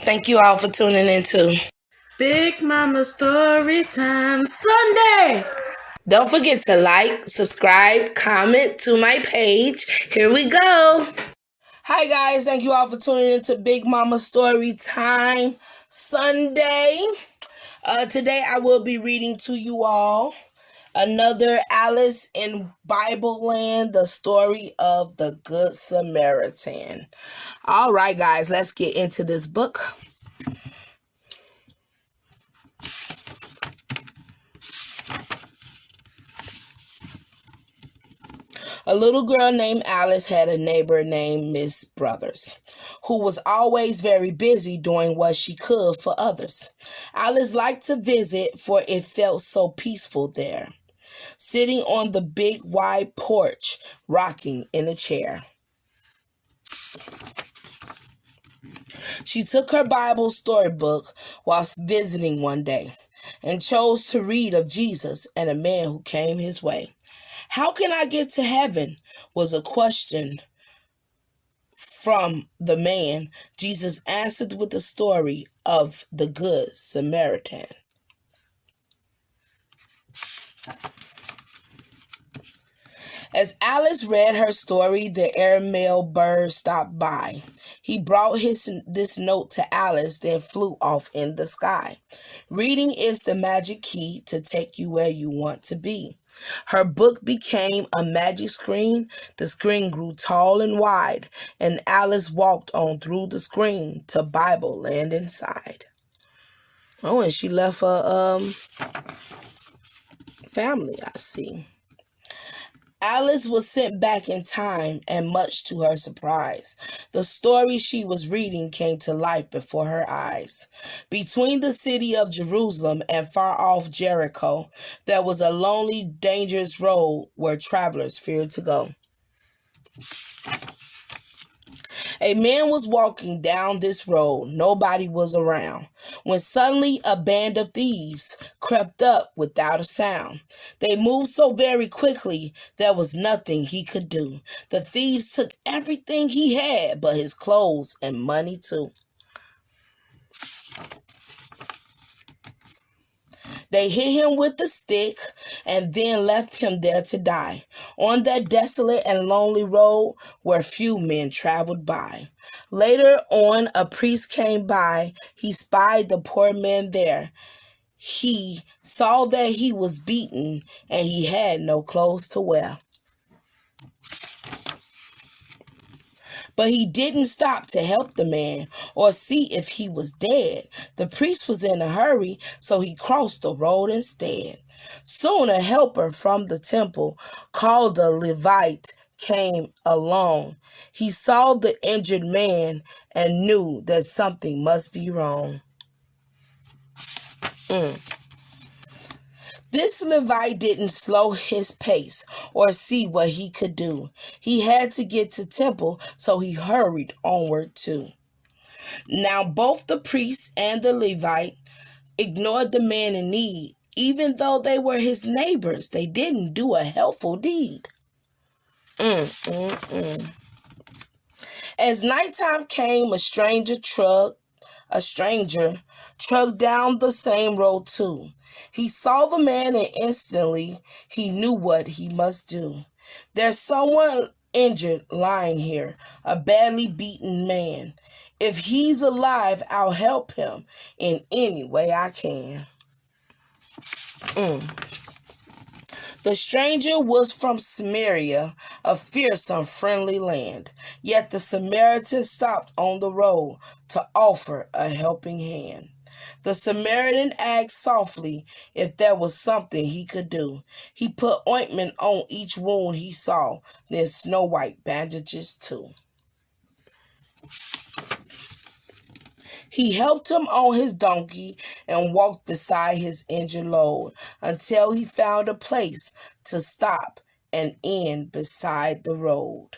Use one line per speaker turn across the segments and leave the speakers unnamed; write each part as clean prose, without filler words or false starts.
Thank you all for tuning in too.
Big Mama Story Time Sunday.
Don't forget to like, subscribe, comment to my page. Here we go. Hi guys, thank you all for tuning in to Big Mama Story Time Sunday. Today I will be reading to you all another Alice in Bibleland, the story of the Good Samaritan. All right, guys, let's get into this book. A little girl named Alice had a neighbor named Miss Brothers, who was always very busy doing what she could for others. Alice liked to visit, for it felt so peaceful there, sitting on the big wide porch, rocking in a chair. She took her Bible storybook whilst visiting one day and chose to read of Jesus and a man who came his way. How can I get to heaven? Was a question from the man. Jesus answered with the story of the Good Samaritan. As Alice read her story, the airmail bird stopped by. He brought this note to Alice, then flew off in the sky. Reading is the magic key to take you where you want to be. Her book became a magic screen. The screen grew tall and wide, and Alice walked on through the screen to Bibleland inside. Oh, and she left her family, I see. Alice was sent back in time, and much to her surprise, the story she was reading came to life before her eyes. Between the city of Jerusalem and far-off Jericho, there was a lonely, dangerous road where travelers feared to go. A man was walking down this road. Nobody was around, when suddenly a band of thieves crept up without a sound. They moved so very quickly, there was nothing he could do. The thieves took everything he had but his clothes and money too. They hit him with a stick and then left him there to die, on that desolate and lonely road where few men traveled by. Later on, a priest came by. He spied the poor man there. He saw that he was beaten and he had no clothes to wear. But he didn't stop to help the man or see if he was dead. The priest was in a hurry, so he crossed the road instead. Soon a helper from the temple, called a Levite, came along. He saw the injured man and knew that something must be wrong. This Levite didn't slow his pace or see what he could do. He had to get to temple, so he hurried onward too. Now both the priest and the Levite ignored the man in need. Even though they were his neighbors, they didn't do a helpful deed. As nighttime came, a stranger trucked down the same road too. He saw the man and instantly he knew what he must do. There's someone injured lying here, a badly beaten man. If he's alive, I'll help him in any way I can. The stranger was from Samaria, a fierce, unfriendly land. Yet the Samaritan stopped on the road to offer a helping hand. The Samaritan asked softly if there was something he could do. He put ointment on each wound he saw, then snow-white bandages too. He helped him on his donkey and walked beside his injured load until he found a place to stop and inn beside the road.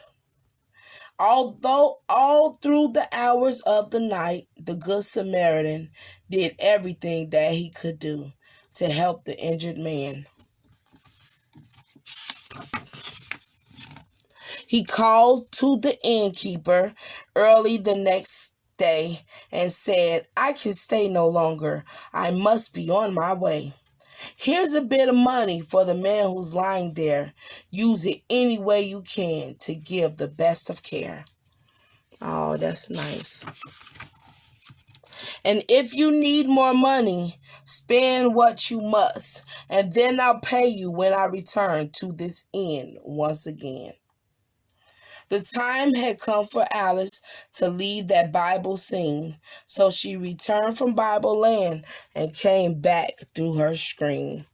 Although all through the hours of the night, the Good Samaritan did everything that he could do to help the injured man. He called to the innkeeper early the next day and said, "I can stay no longer. I must be on my way. Here's a bit of money for the man who's lying there. Use it any way you can to give the best of care." Oh, that's nice. "And if you need more money, spend what you must, and then I'll pay you when I return to this inn once again." The time had come for Alice to leave that Bible scene, so she returned from Bibleland and came back through her screen.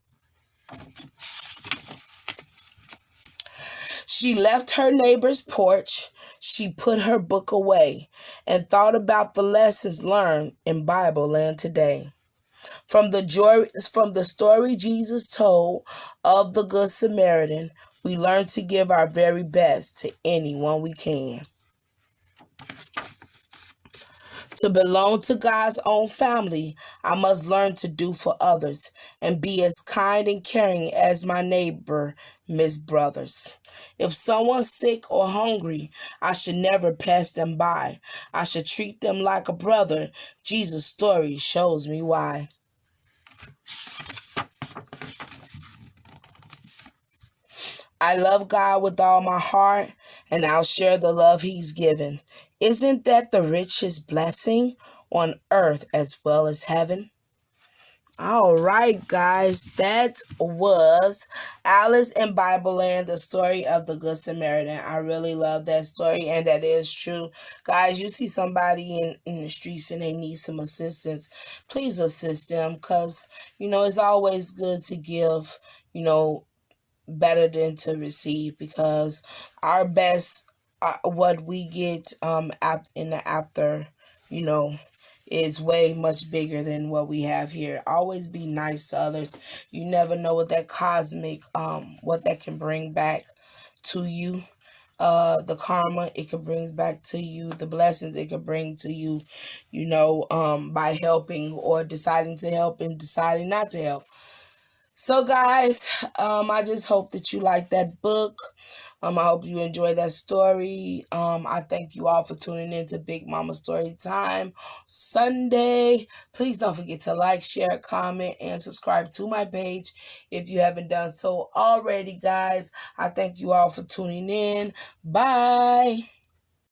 She left her neighbor's porch. She put her book away and thought about the lessons learned in Bibleland today. From the story Jesus told of the Good Samaritan, we learn to give our very best to anyone we can. To belong to God's own family, I must learn to do for others and be as kind and caring as my neighbor, Miss Brothers. If someone's sick or hungry, I should never pass them by. I should treat them like a brother. Jesus' story shows me why. I love God with all my heart, and I'll share the love He's given. Isn't that the richest blessing on earth as well as heaven? All right, guys, that was Alice in Bibleland, the story of the Good Samaritan. I really love that story, and that is true. Guys, you see somebody in the streets and they need some assistance, please assist them, because, it's always good to give, better than to receive, because our best, what we get in the after, is way much bigger than what we have here. Always be nice to others. You never know what that cosmic, what that can bring back to you. The karma it could bring back to you, the blessings it could bring to you, by helping or deciding to help and deciding not to help. So, guys, I just hope that you like that book. I hope you enjoy that story. I thank you all for tuning in to Big Mama Story Time Sunday. Please don't forget to like, share, comment, and subscribe to my page if you haven't done so already, guys. I thank you all for tuning in. Bye.